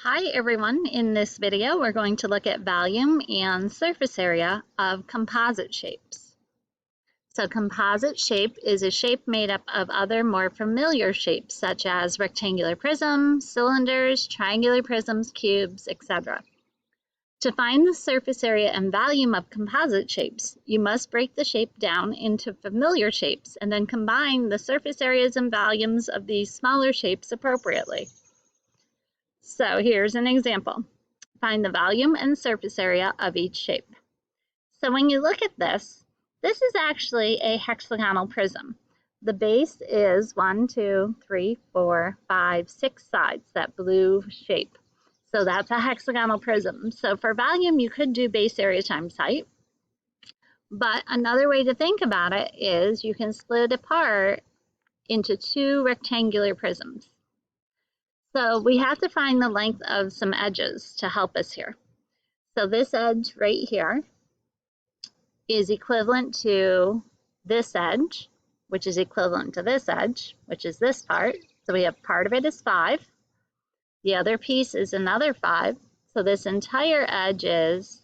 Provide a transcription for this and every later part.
Hi everyone, in this video we're going to look at volume and surface area of composite shapes. So composite shape is a shape made up of other more familiar shapes such as rectangular prisms, cylinders, triangular prisms, cubes, etc. To find the surface area and volume of composite shapes, you must break the shape down into familiar shapes and then combine the surface areas and volumes of these smaller shapes appropriately. So here's an example. Find the volume and surface area of each shape. So when you look at this is actually a hexagonal prism. The base is 1, 2, 3, 4, 5, 6 sides, that blue shape. So that's a hexagonal prism. So for volume, you could do base area times height. But another way to think about it is you can split it apart into two rectangular prisms. So we have to find the length of some edges to help us here. So this edge right here is equivalent to this edge, which is equivalent to this edge, which is this part. So we have part of it is 5. The other piece is another 5. So this entire edge is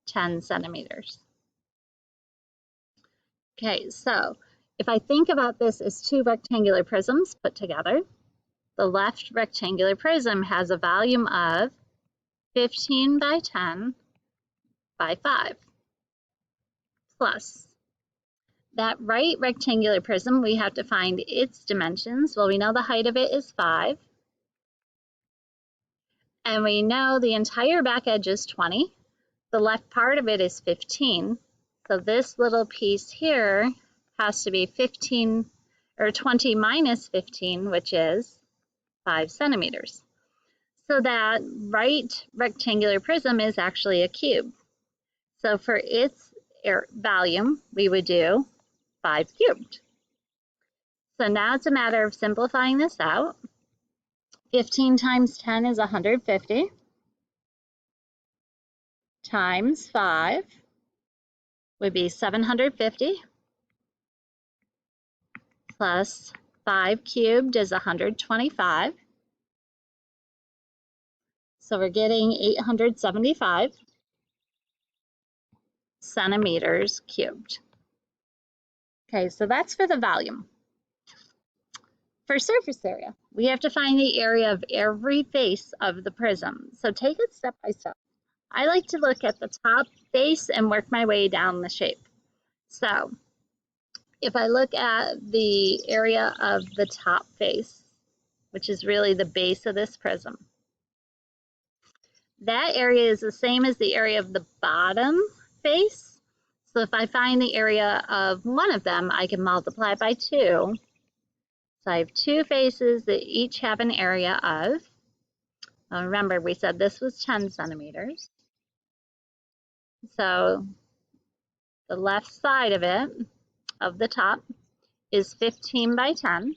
10 centimeters. Okay, so if I think about this as two rectangular prisms put together, the left rectangular prism has a volume of 15 by 10 by 5, plus that right rectangular prism, we have to find its dimensions. Well, we know the height of it is 5, and we know the entire back edge is 20. The left part of it is 15, so this little piece here has to be 15 or 20 minus 15, which is 5 centimeters. So that right rectangular prism is actually a cube. So for its volume, we would do 5 cubed. So now it's a matter of simplifying this out. 15 times 10 is 150, times 5 would be 750, plus 5 cubed is 125. So we're getting 875 centimeters cubed. Okay, so that's for the volume. For surface area, we have to find the area of every face of the prism. So take it step by step. I like to look at the top face and work my way down the shape. So if I look at the area of the top face, which is really the base of this prism, that area is the same as the area of the bottom face. So if I find the area of one of them, I can multiply by 2. So I have two faces that each have an area of, well, remember we said this was 10 centimeters. So the left side of it, of the top, is 15 by 10,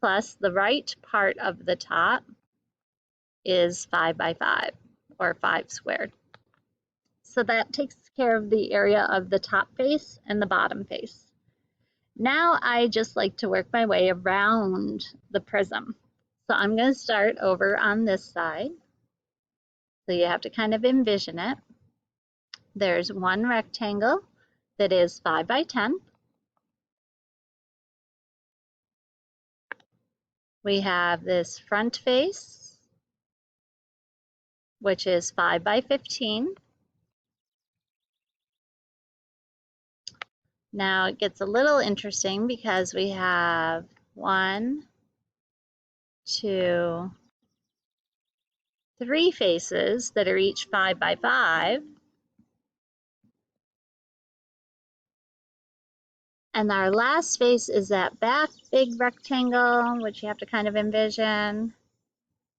plus the right part of the top is 5 by 5, or 5 squared. So that takes care of the area of the top face and the bottom face. Now I just like to work my way around the prism. So I'm going to start over on this side. So you have to kind of envision it. There's one rectangle that is 5 by 10. We have this front face, which is 5 by 15. Now it gets a little interesting because we have 1, 2, 3 faces that are each 5 by 5. And our last face is that back big rectangle, which you have to kind of envision.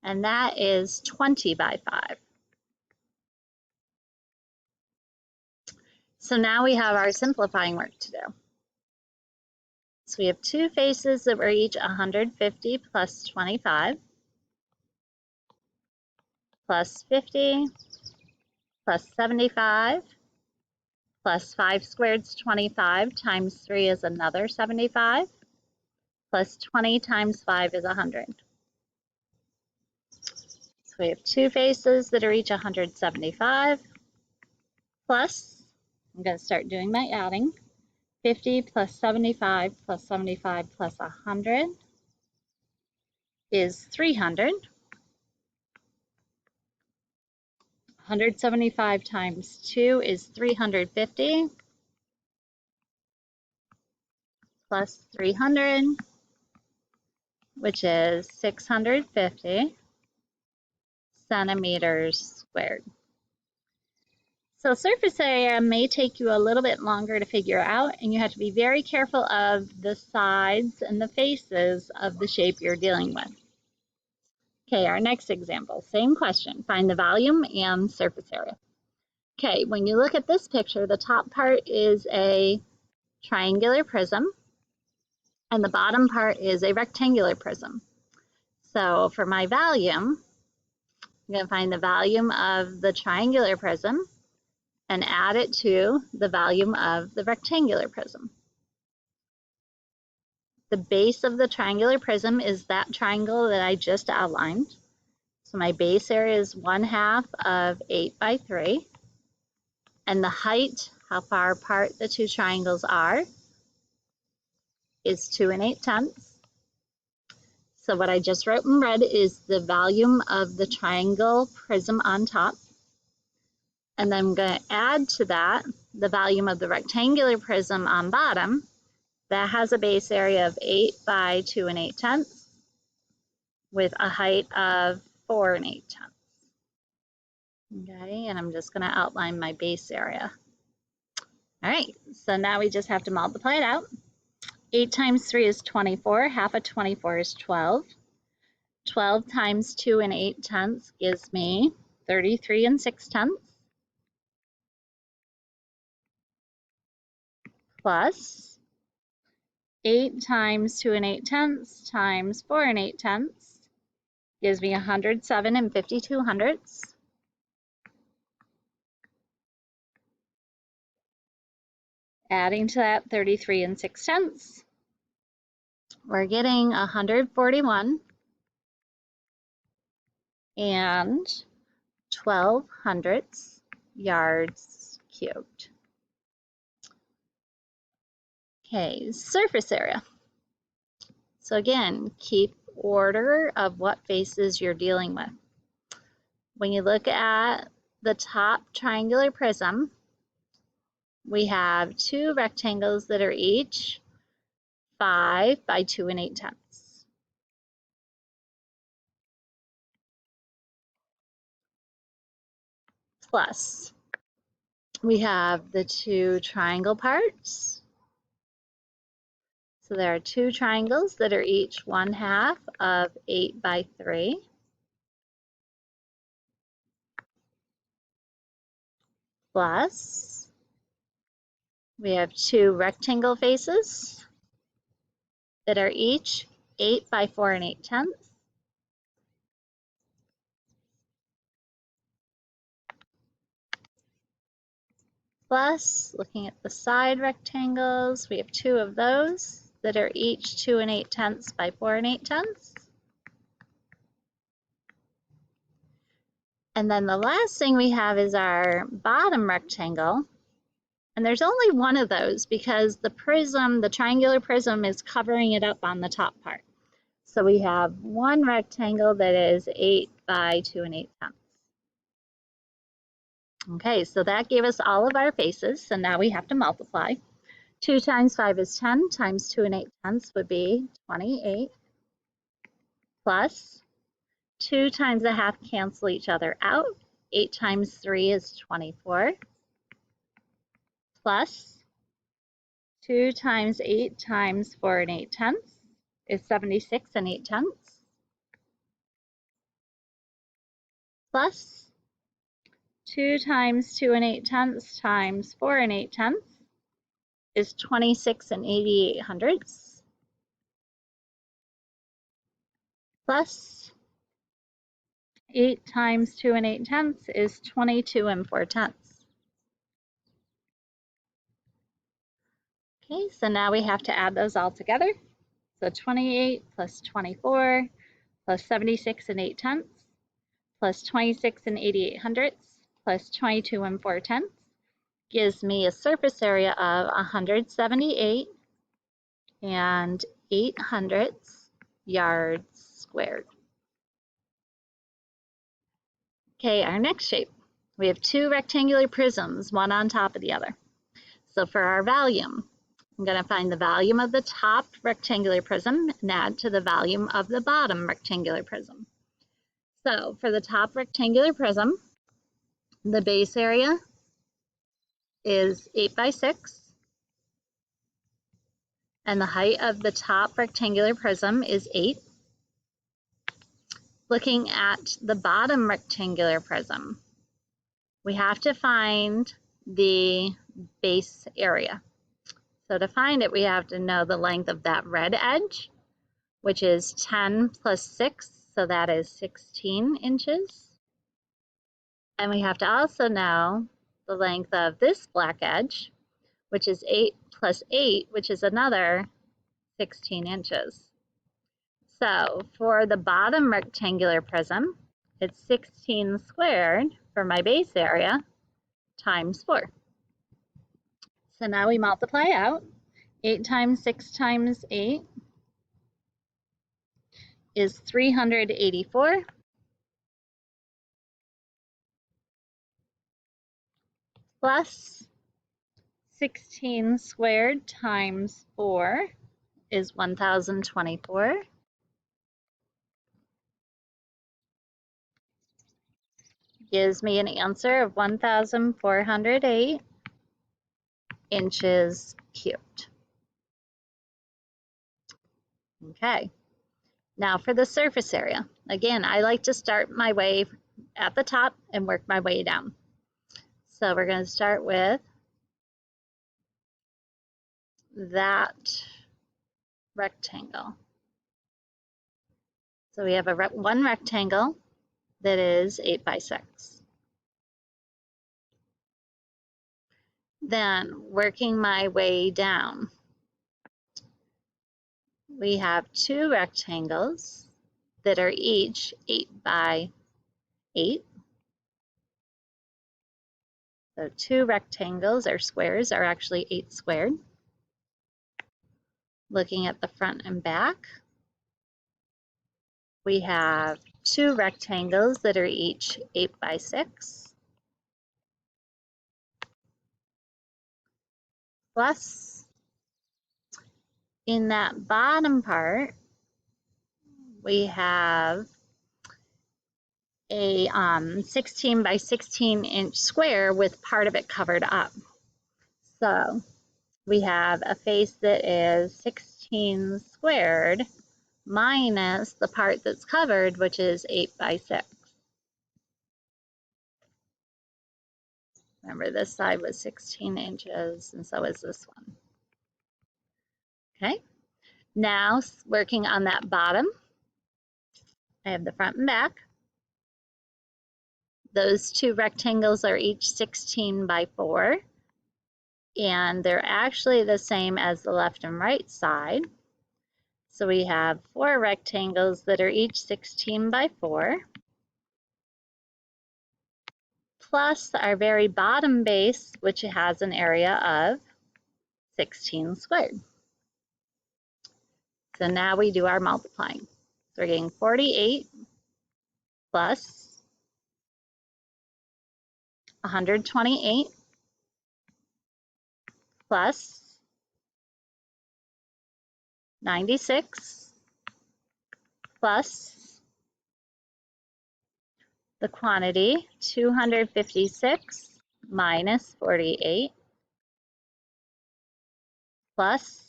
And that is 20 by 5. So now we have our simplifying work to do. So we have two faces that were each 150 plus 25, plus 50, plus 75, plus 5 squared is 25, times 3 is another 75, plus 20 times 5 is 100. So we have two faces that are each 175 plus, I'm going to start doing my adding, 50 plus 75 plus 75 plus 100 is 300. 175 times 2 is 350 plus 300, which is 650 centimeters squared. So surface area may take you a little bit longer to figure out, and you have to be very careful of the sides and the faces of the shape you're dealing with. Okay, our next example, same question. Find the volume and surface area. Okay, when you look at this picture, the top part is a triangular prism, and the bottom part is a rectangular prism. So for my volume, I'm going to find the volume of the triangular prism and add it to the volume of the rectangular prism. The base of the triangular prism is that triangle that I just outlined. So my base area is 1/2 of 8 by 3. And the height, how far apart the two triangles are, is 2 8/10. So what I just wrote in red is the volume of the triangle prism on top. And then I'm going to add to that the volume of the rectangular prism on bottom. That has a base area of 8 by 2 8/10 with a height of 4 8/10. Okay, and I'm just going to outline my base area. All right, so now we just have to multiply it out. 8 times 3 is 24. Half of 24 is 12. 12 times 2 8/10 gives me 33 6/10. Plus 8 times 2 8/10 times 4 8/10 gives me 107 52/100. Adding to that 33 6/10, we're getting 141 and 12/100 yards cubed. Okay, surface area. So again, keep order of what faces you're dealing with. When you look at the top triangular prism, we have two rectangles that are each 5 by 2 8/10. Plus, we have the two triangle parts. So there are two triangles that are each 1/2 of 8 by 3. Plus, we have two rectangle faces that are each 8 by 4 8/10. Plus, looking at the side rectangles, we have two of those that are each 2 8/10 by 4 8/10. And then the last thing we have is our bottom rectangle. And there's only one of those because the prism, the triangular prism, is covering it up on the top part. So we have one rectangle that is 8 by 2 8/10. Okay, so that gave us all of our faces. So now we have to multiply. 2 times 5 is 10, times 2 8/10 would be 28, plus 2 times a half cancel each other out. 8 times 3 is 24, plus 2 times 8 times 4 8/10 is 76 8/10, plus 2 times 2 8/10 times 4 8/10 is 26 88/100, plus 8 times 2 8/10 is 22 4/10. Okay, so now we have to add those all together. So 28 plus 24 plus 76 8/10 plus 26 and 88 hundredths plus 22 and 4 tenths gives me a surface area of 178 and 8 hundredths yards squared. Okay, our next shape. We have two rectangular prisms, one on top of the other. So for our volume, I'm going to find the volume of the top rectangular prism and add to the volume of the bottom rectangular prism. So for the top rectangular prism, the base area is 8 by 6, and the height of the top rectangular prism is 8. Looking at the bottom rectangular prism, we have to find the base area. So to find it, we have to know the length of that red edge, which is 10 plus 6, so that is 16 inches. And we have to also know the length of this black edge, which is 8 plus 8, which is another 16 inches. So for the bottom rectangular prism, it's 16 squared for my base area times 4. So now we multiply out. 8 times 6 times 8 is 384. Plus 16 squared times 4 is 1024. Gives me an answer of 1,408 inches cubed. Okay, now for the surface area. Again, I like to start my way at the top and work my way down. So we're going to start with that rectangle. So we have one rectangle that is 8 by 6. Then working my way down, we have two rectangles that are each 8 by 8. So two rectangles or squares are actually 8 squared. Looking at the front and back, we have two rectangles that are each 8 by 6. Plus, in that bottom part, we have a 16 by 16 inch square with part of it covered up. So we have a face that is 16 squared minus the part that's covered, which is 8 by 6. Remember, this side was 16 inches, and so is this one. Okay, now working on that bottom, I have the front and back. Those two rectangles are each 16 by 4, and they're actually the same as the left and right side. So we have 4 rectangles that are each 16 by 4, plus our very bottom base, which has an area of 16 squared. So now we do our multiplying. So we're getting 48 plus 128 plus 96 plus the quantity 256 minus 48 plus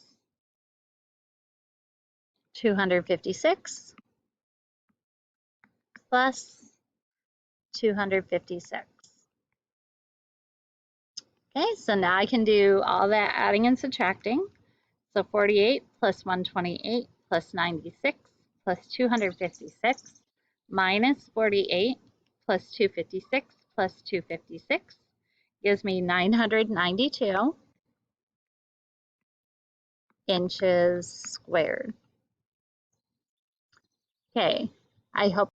256 plus 256. Okay, so now I can do all that adding and subtracting. So 48 plus 128 plus 96 plus 256 minus 48 plus 256 plus 256 gives me 992 inches squared. Okay, I hope